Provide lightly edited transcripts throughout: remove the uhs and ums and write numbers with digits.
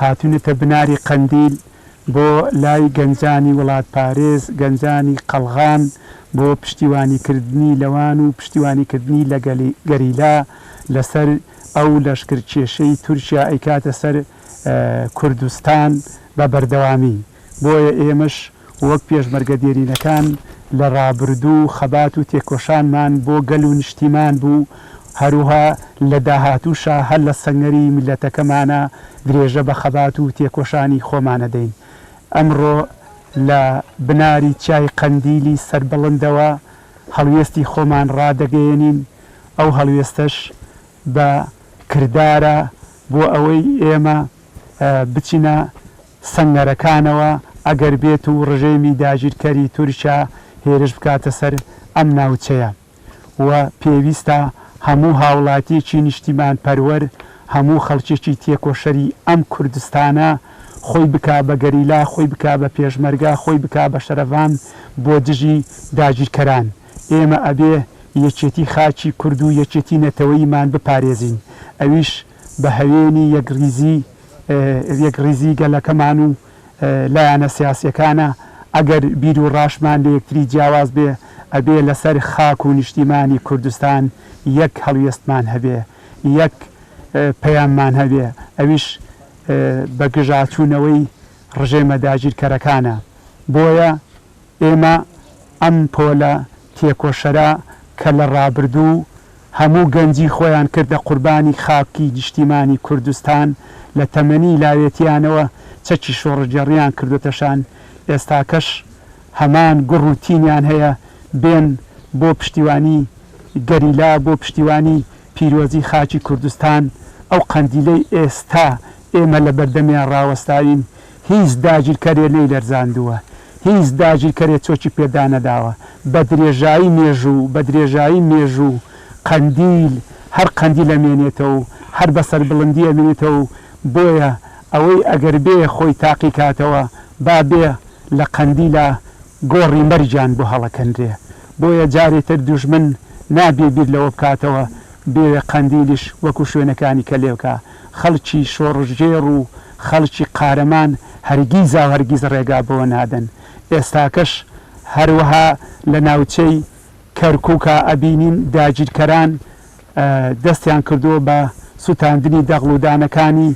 هاتوونەتە بناری قەندیل بۆ لای گەنجانی وڵات پارێز گەنجانی قەڵغان بۆ پشتیوانیکردنی لەوان و پشتیوانیکردنی لە گەریلا لەسەر ئەو لەشکرکێشەی تورکیا ئەیکاتە سەر کوردستان بە بەردەوامی. بۆیە ئێمەش وەک پێشمەرگە دێرینەکان لە ڕابردوو خەبات و تێکۆشانمان بۆ گەل و نیشتیمان بوو، هەروها لە داهاتووشە هەر لە سەنگەری میلەتەکەمانە درێژە بە خەبات و تێکۆشانی خۆمانە دەین. ئەمڕۆ لە بناری چای قەندیلی سەربەڵندەوە هەڵوێستی خۆمان ڕادەگەیەنین. ئەو هەڵوێستەش بە کردارە بۆ ئەوەی ئێمە بچینە سەنگەرەکانەوە ئەگەر بێت و ڕژێمی داگیرکەری تورکیا هێرش بکاتە سەر ئەم ناوچەیە و پێویستە هەموو هاوڵاتیەکی نیشتیمان پەروەر، هەموو خەڵکێکی تێکۆشەری ئەم کوردستانە خۆی بکا بە گەریلا، خۆی بکا بە پێشمەرگە، خۆی بکا بە شەرەڤان بۆ دژی داگیرکەران. ئێمە ئەبێ یەکێتی خاچی کورد و یەکێتی نەتەوەیمان بپارێزین، ئەویش بە هەوێنی یەکڕیزی گەلەکەمان و لایەنە سیاسیەکانە. ئەگەر بیر و ڕاشمان لە یەکتری جیاواز بێ ئەبێ لەسەر خاک و نیشتیمانی کوردستان یەک هەڵوێستمان هەبێ، یەک پەیاممان هەبێ، ئەویش بە گژاچوونەوەی ڕژێمە داگیرکەرەکانە. بۆیە ئێمە ئەم پۆلە تێکۆشەرە کە لە ڕابردوو هەموو گەنجی خۆیان کردە قوربانی خاکی نیشتیمانی کوردستان، لە تەمەنی لاوێتیانەوە چەکی شۆڕجێڕیان کردوتەشان، ئێستاکەش هەمان گوڕ و تینیان هەیە بێن بۆ پشتیوانی گەریلا، بۆ پشتیوانی پیرۆزی خاکی کوردستان. ئەو قەندیلەی ئێستا ئێمە لە بەردەمیان ڕاوەستاوین، هیچ داگیرکەرێ نەی لەرزاندووە، هیچ داگیرکەرێ چۆکی پێدا نەداوە. بە درێژایی مێژوو بە درێژایی مێژوو قەندیل هەر قەندیل ئەمێنێتەوە و هەر بەسەر بڵندی ئەمێنێتەوە. بۆیە ئەوەی ئەگەر بێ خۆی تاقی کاتەوە با بێ لە قەندیلە گۆڕی مەرجان بۆ هەڵەکەندرێ. بۆیە جارێتر دوژمن نابێ بیر لەوە بکاتەوە بێ قەندیلیش وەکو شوێنەکانی کە لێوکە. خەڵکی شۆڕژێر و خەڵکی قارەمان هەرگیزا هەرگیز ڕێگا بۆوە نادەن. ئێستاکەش هەروەها لە ناوچەی کەرکووکە ئەبینین داگیرکەران دەستیان کردووە بە سوتاندنی دەغڵودانەکانی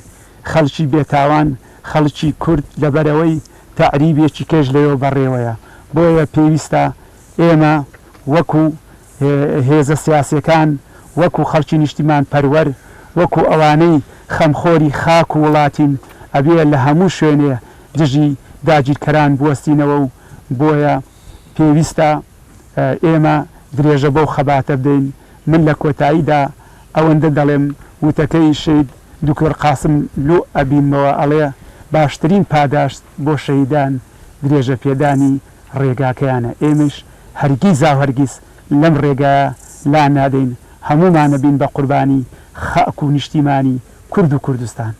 خەڵکی بێتاوان، خەڵکی کورد لەبەرەوەی تەعریبێکی کێش لەوێ بەڕێوەیە. بۆیە پێویستە ئێمە وەکو هێزە سیاسیەکان، وەکو خەڵکی نیشتیمان پەروەر، وەکو ئەوانەی خەمخۆری خاک و وڵاتین ئەبێ لە هەموو شوێنێ دژی داگیرکەران بوەستینەوە و بۆیە پێویستە ئێمە درێژە بەو خەباتە بدەین. من لە کۆتاییدا ئەوەندە دەڵێم وتەکەی شەید دوکتۆر قاسم لۆ ئەبینمەوە ئەڵێ باشترین پاداشت بۆ شەیدان درێژە پێدانی ڕێگاکەیانە. ئێمەش هەرگیزا هەرگیز لەم ڕێگایە لا نادەین، هەمومانە بین بە قوربانی خاک و نیشتیمانی کورد و کوردستان.